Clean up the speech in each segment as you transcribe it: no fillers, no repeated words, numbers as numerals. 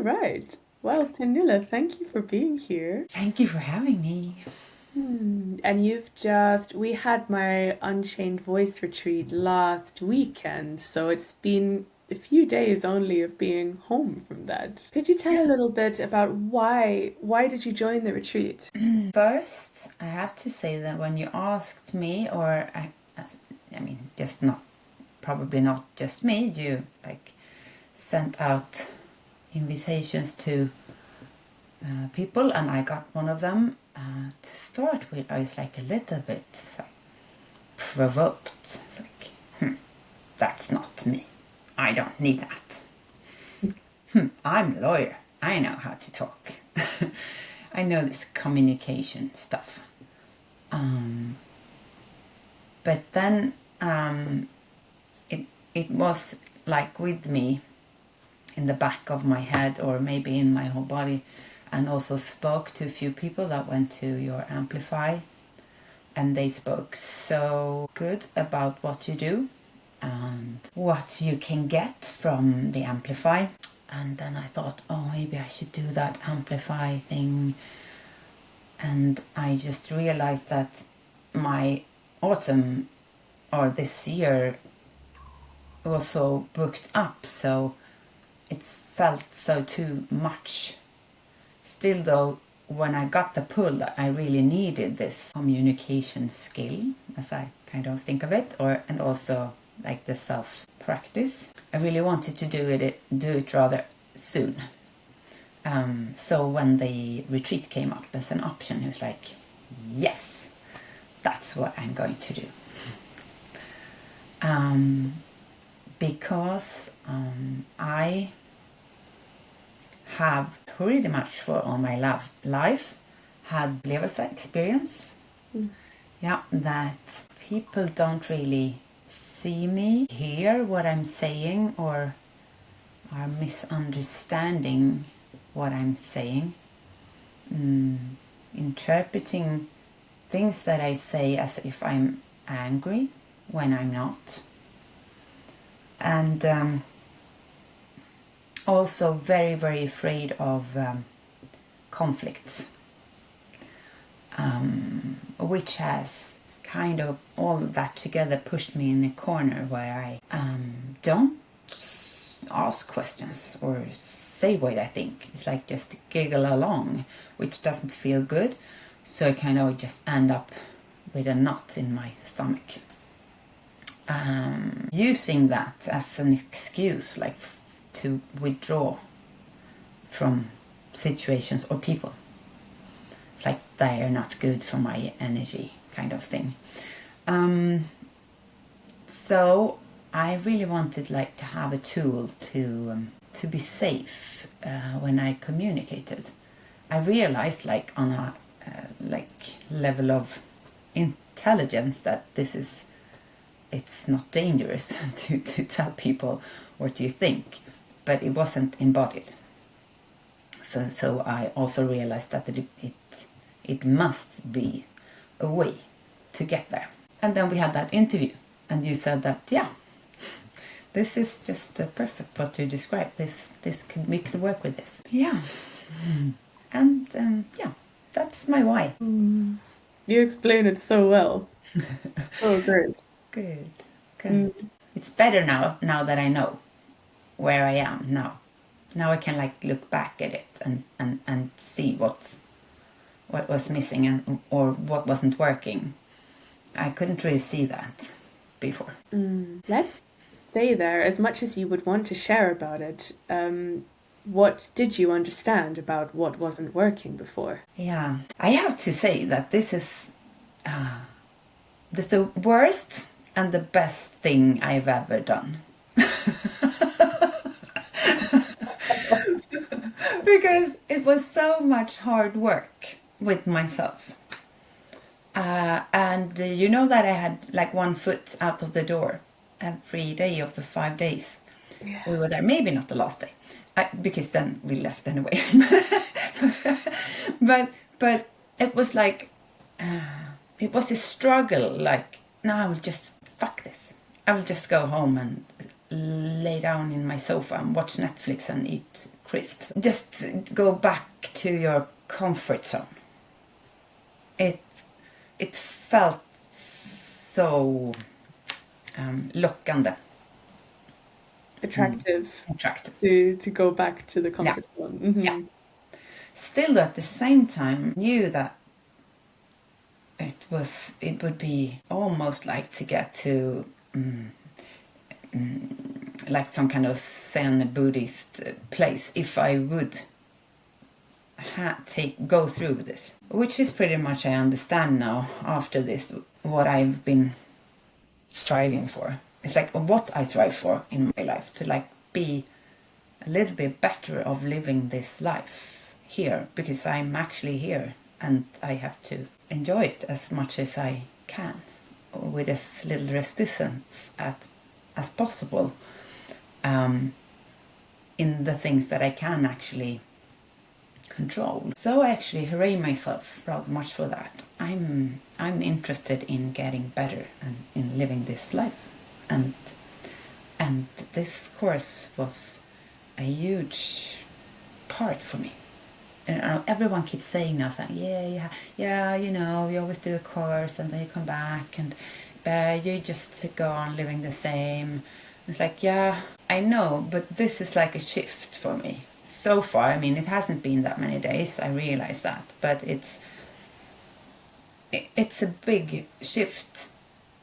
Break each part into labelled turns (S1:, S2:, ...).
S1: right. Well, Pernilla, thank you for being here.
S2: Thank you for having me.
S1: And we had my Unchained Voice retreat last weekend, so it's been a few days only of being home from that. Could you tell a little bit about why did you join the retreat?
S2: First, I have to say that when you asked me, I mean, probably not just me, you sent out invitations to people, and I got one of them. To start with, I was like a little bit provoked. It's like, that's not me. I don't need that. I'm a lawyer. I know how to talk. I know this communication stuff. But then it was like with me in the back of my head, or maybe in my whole body, and also spoke to a few people that went to your Amplify, and they spoke so good about what you do and what you can get from the Amplify. And then I thought, oh, maybe I should do that Amplify thing. And I just realized that my autumn, or this year, was so booked up, so it felt so too much. Still though, when I got the pull that I really needed this communication skill, as I kind of think of it, and also like the self-practice, I really wanted to do it rather soon. So when the retreat came up as an option, it was like, yes, that's what I'm going to do. Because I have pretty much for all my life had level-side experience. Yeah, that people don't really see me, hear what I'm saying, or are misunderstanding what I'm saying, interpreting things that I say as if I'm angry when I'm not, and also very, very afraid of conflicts, which has kind of all that together pushed me in a corner where I don't ask questions or say what I think. It's like just giggle along, which doesn't feel good, so I kind of just end up with a knot in my stomach, using that as an excuse, like to withdraw from situations or people. It's like they are not good for my energy, kind of thing. So I really wanted to have a tool to be safe when I communicated. I realized on a level of intelligence that it's not dangerous to tell people what you think, but it wasn't embodied. So I also realized that it must be a way to get there. And then we had that interview, and you said that, yeah, this is just perfect what you described. We could work with this. Yeah. And yeah, that's my why.
S1: You explain it so well. Oh, great.
S2: Good. It's better now that I know where I am now. Now I can look back at it and see what was missing or what wasn't working. I couldn't really see that before.
S1: Let's stay there. As much as you would want to share about it, what did you understand about what wasn't working before?
S2: Yeah, I have to say that this is the worst and the best thing I've ever done. Because it was so much hard work with myself. And you know that I had one foot out of the door every day of the 5 days.
S1: Yeah.
S2: We were there, maybe not the last day, because then we left anyway. but it was it was a struggle. No, I will just fuck this. I will just go home and lay down in my sofa and watch Netflix and eat crisps. Just go back to your comfort zone. It felt so lockande.
S1: Attractive.
S2: Attractive.
S1: To go back to the comfort zone. Mm-hmm.
S2: Yeah. Still, at the same time, knew that it would be almost like to get to like some kind of Zen Buddhist place if I would go through this, which is pretty much, I understand now after this, what I've been striving for. It's like what I strive for in my life, to like be a little bit better of living this life here, because I'm actually here and I have to enjoy it as much as I can, with as little resistance as possible, in the things that I can actually control. So I actually hooray myself rather much for that. I'm interested in getting better and in living this life, and this course was a huge part for me. And everyone keeps saying now, saying, yeah, you know, you always do a course and then you come back and you just go on living the same. It's like, yeah, I know, but this is like a shift for me. So far, I mean, it hasn't been that many days, I realize that, but it's a big shift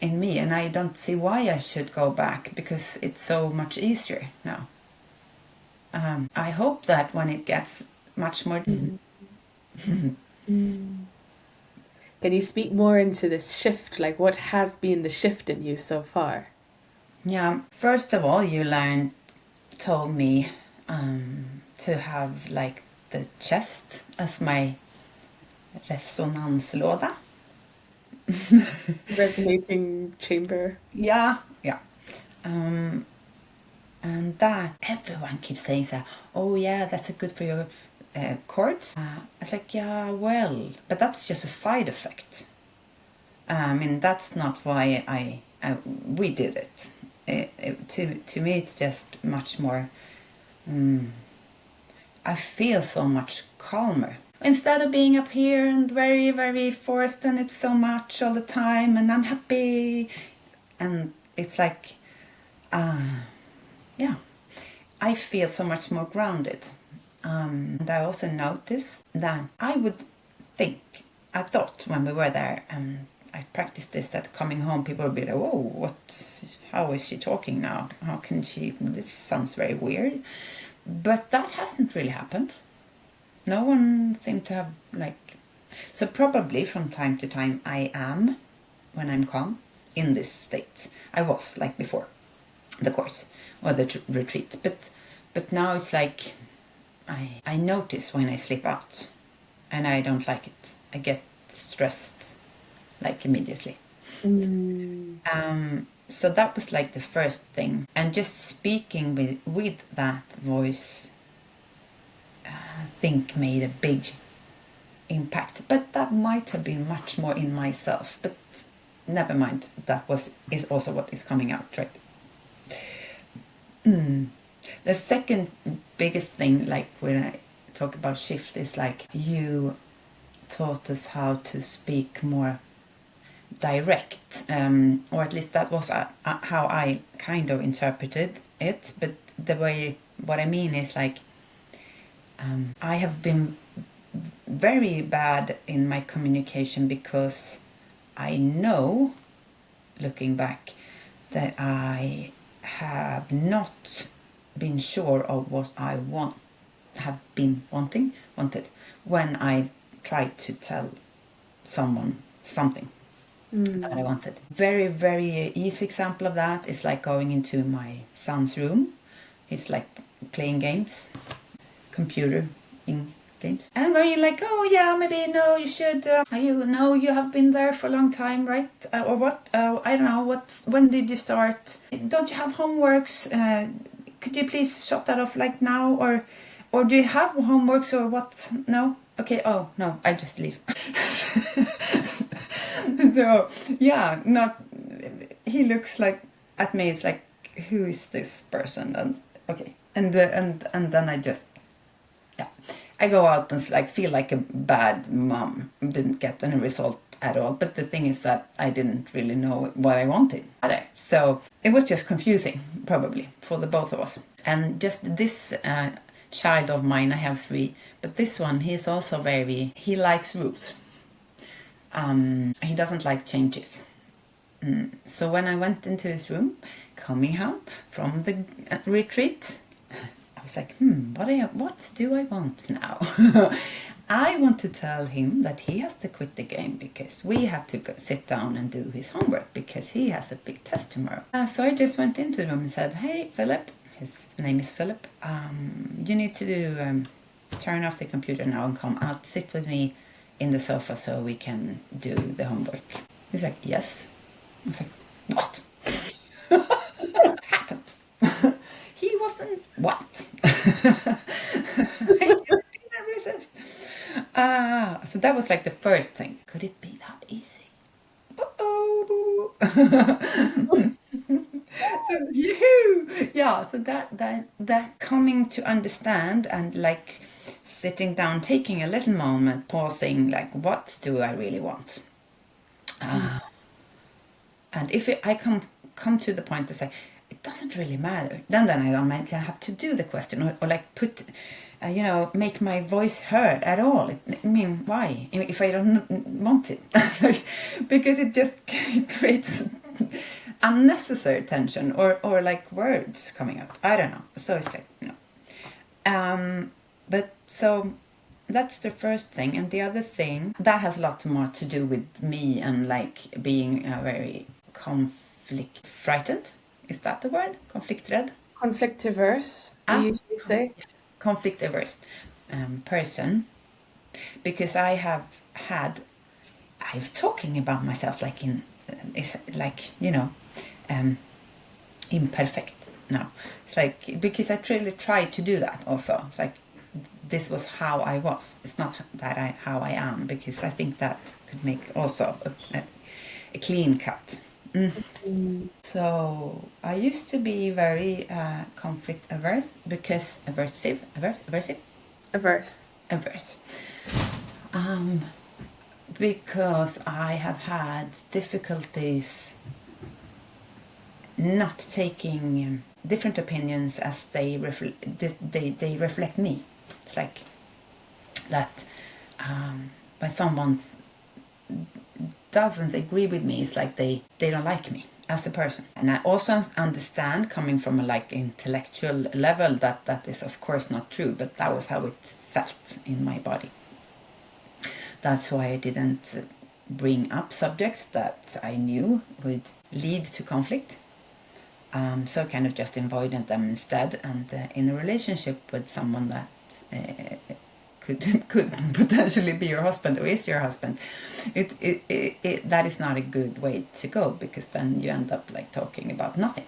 S2: in me, and I don't see why I should go back, because it's so much easier now. I hope that when it gets much more...
S1: Can you speak more into this shift? Like, what has been the shift in you so far?
S2: Yeah, first of all, told me to have like the chest as my resonanslåda.
S1: Resonating chamber.
S2: Yeah. And that everyone keeps saying, so, oh yeah, that's good for your chords. It's like, yeah, well, but that's just a side effect. I mean, that's not why we did it. To me, it's just much more. I feel so much calmer. Instead of being up here and very, very forced, and it's so much all the time, and I'm happy, and it's like, yeah, I feel so much more grounded. And I also noticed that I thought when we were there, and I practiced this, that coming home, people would be like, oh, how is she talking now? How can she, this sounds very weird. But that hasn't really happened. No one seemed to have, like... So probably from time to time I am, when I'm calm, in this state. I was, like before the course or the retreat. But now it's like I notice when I slip out, and I don't like it. I get stressed, like immediately. So that was like the first thing. And just speaking with that voice, I think made a big impact. But that might have been much more in myself. But never mind, is also what is coming out, right? The second biggest thing, like when I talk about shift, is like you taught us how to speak more direct, or at least that was how I kind of interpreted it. But what I mean is like, I have been very bad in my communication, because I know, looking back, that I have not been sure of what I wanted when I tried to tell someone something that I wanted. Very, very easy example of that is like going into my son's room. He's like playing games, computer in games. And I'm going like, oh yeah, maybe no, you should, you know, you have been there for a long time, right? Or what? I don't know, when did you start? Don't you have homeworks? Could you please shut that off like now? Or do you have homeworks or what? No? Okay, oh, no, I just leave. So, yeah, he looks like, at me, it's like, who is this person? And okay, and then I just I go out and like feel like a bad mom. Didn't get any result at all. But the thing is that I didn't really know what I wanted either. So it was just confusing, probably, for the both of us. And just this child of mine, I have 3, but this one, he's also he likes rules. He doesn't like changes. So when I went into his room, coming home from the retreat, I was like, what do I want now? I want to tell him that he has to quit the game because we have to sit down and do his homework because he has a big test tomorrow. So I just went into the room and said, hey, Philip, his name is Philip, you need to turn off the computer now and come out, sit with me in the sofa so we can do the homework. He's like, yes. I was like, what? What happened? He wasn't, what? I didn't resist. So that was like the first thing. Could it be that easy? So that coming to understand and like sitting down, taking a little moment, pausing, like what do I really want? And if I come to the point to say it doesn't really matter, then I don't mean to have to do the question or like put, make my voice heard at all. I mean, why? If I don't want it, because it just creates unnecessary tension or like words coming out. I don't know. So it's like but so that's the first thing, and the other thing that has a lot more to do with me and like being very conflict frightened. Is that the word? Conflict red?
S1: Conflict averse, we usually say.
S2: Conflict averse person, because I've talking about myself like imperfect now. It's like, because I really tried to do that also. It's like, this was how I was. It's not that how I am, because I think that could make also a clean cut. So I used to be very conflict averse because aversive, because I have had difficulties not taking different opinions as they reflect me. It's like that when someone doesn't agree with me, it's like they don't like me as a person. And I also understand, coming from a like intellectual level, that is of course not true, but that was how it felt in my body. That's why I didn't bring up subjects that I knew would lead to conflict. So kind of just avoided them instead. And in a relationship with someone that could potentially be your husband or is your husband, that is not a good way to go, because then you end up like talking about nothing,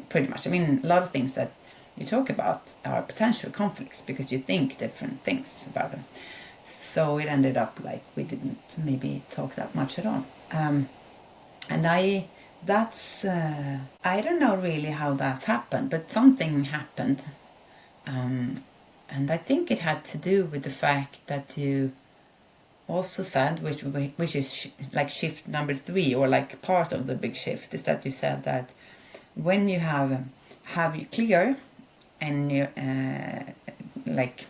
S2: pretty much. I mean, a lot of things that you talk about are potential conflicts because you think different things about them. So it ended up like we didn't maybe talk that much at all. And I don't know really how that's happened, but something happened. And I think it had to do with the fact that you also said, which is like shift number 3, or like part of the big shift, is that you said that when you have you clear and you like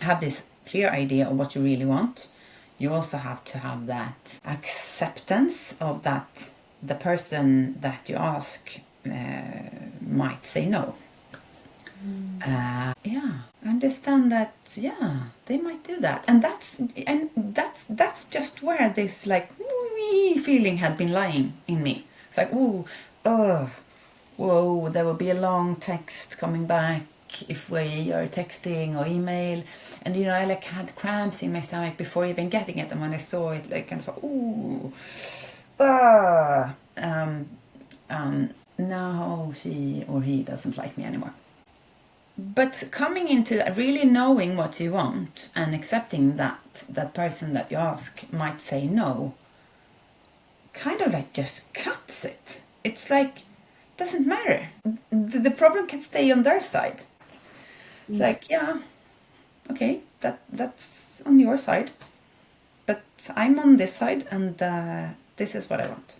S2: have this clear idea of what you really want, you also have to have that acceptance of that the person that you ask might say no. Understand that they might do that, and that's just where this like wee feeling had been lying in me. It's like, whoa, there will be a long text coming back if we are texting or email, and I like had cramps in my stomach before even getting it, and when I saw it, like kind of now she or he doesn't like me anymore. But coming into that, really knowing what you want and accepting that person that you ask might say no, kind of like just cuts it. It's like, doesn't matter. The problem can stay on their side. It's like, okay, that's on your side, but I'm on this side, and this is what I want.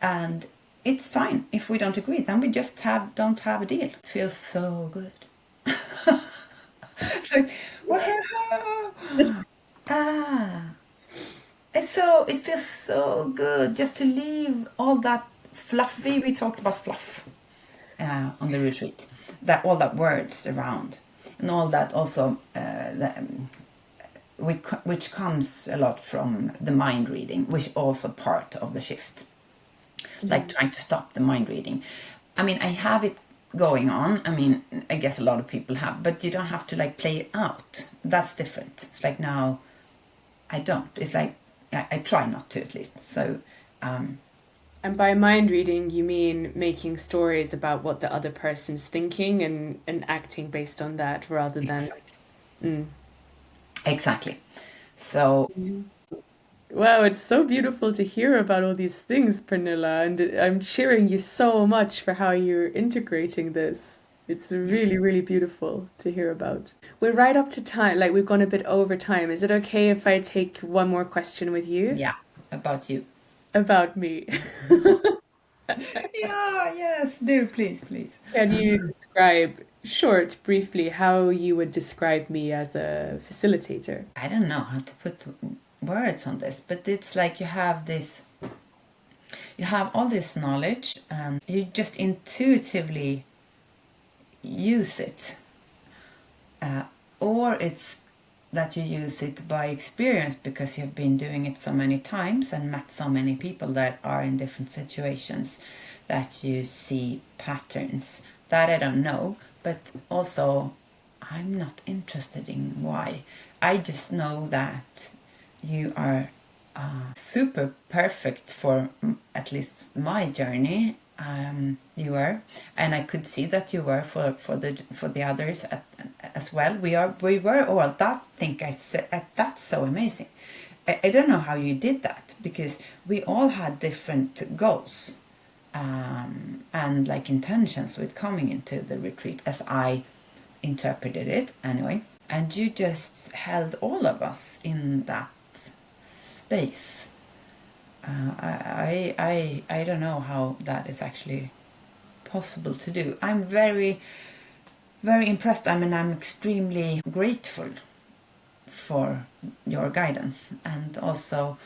S2: And it's fine if we don't agree, then we just don't have a deal. It feels so good. It's like, wow. Ah, it feels so good just to leave all that fluffy. We talked about fluff on the retreat, that all that words around, and all that also which comes a lot from the mind reading, which is also part of the shift. Like trying to stop the mind reading. I mean, I have it going on. I mean, I guess a lot of people have, but you don't have to like play it out. That's different. It's like now I don't. It's like I try not to, at least. So
S1: And by mind reading, you mean making stories about what the other person's thinking and acting based on that rather than. Mm.
S2: exactly. So
S1: Wow, it's so beautiful to hear about all these things, Pernilla, and I'm cheering you so much for how you're integrating this. It's really, really beautiful to hear about. We're right up to time, like we've gone a bit over time. Is it okay if I take one more question with you
S2: yeah, about you.
S1: about me?
S2: Yeah, yes, do please, please.
S1: Can you describe, short, briefly, how you would describe me as a facilitator?
S2: I don't know how to put words on this, but it's like you have all this knowledge, and you just intuitively use it, or it's that you use it by experience because you've been doing it so many times and met so many people that are in different situations that you see patterns. That I don't know, but also I'm not interested in why. I just know that you are super perfect for at least my journey. You were, and I could see that you were for the others as well. We were all that. Think I said that's so amazing. I don't know how you did that, because we all had different goals and like intentions with coming into the retreat, as I interpreted it anyway. And you just held all of us in that space. I don't know how that is actually possible to do. I'm very, very impressed. I mean, I'm extremely grateful for your guidance, and also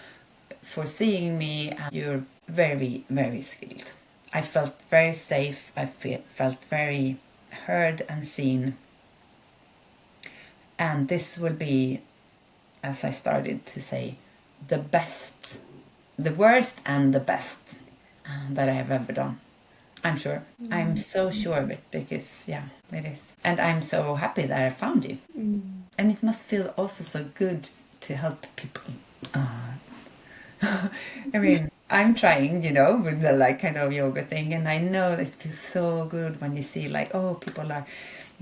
S2: for seeing me. You're very, very skilled. I felt very safe. I felt very heard and seen. And this will be, as I started to say, the best, the worst and the best that I have ever done. I'm sure. I'm so sure of it, because, yeah, it is. And I'm so happy that I found you. And it must feel also so good to help people. I mean, I'm trying, with the like kind of yoga thing, and I know it feels so good when you see like, oh,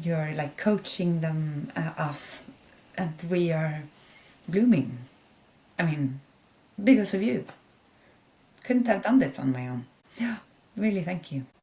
S2: you're like coaching them, us, and we are blooming. I mean, because of you. Couldn't have done this on my own. Yeah, really, thank you.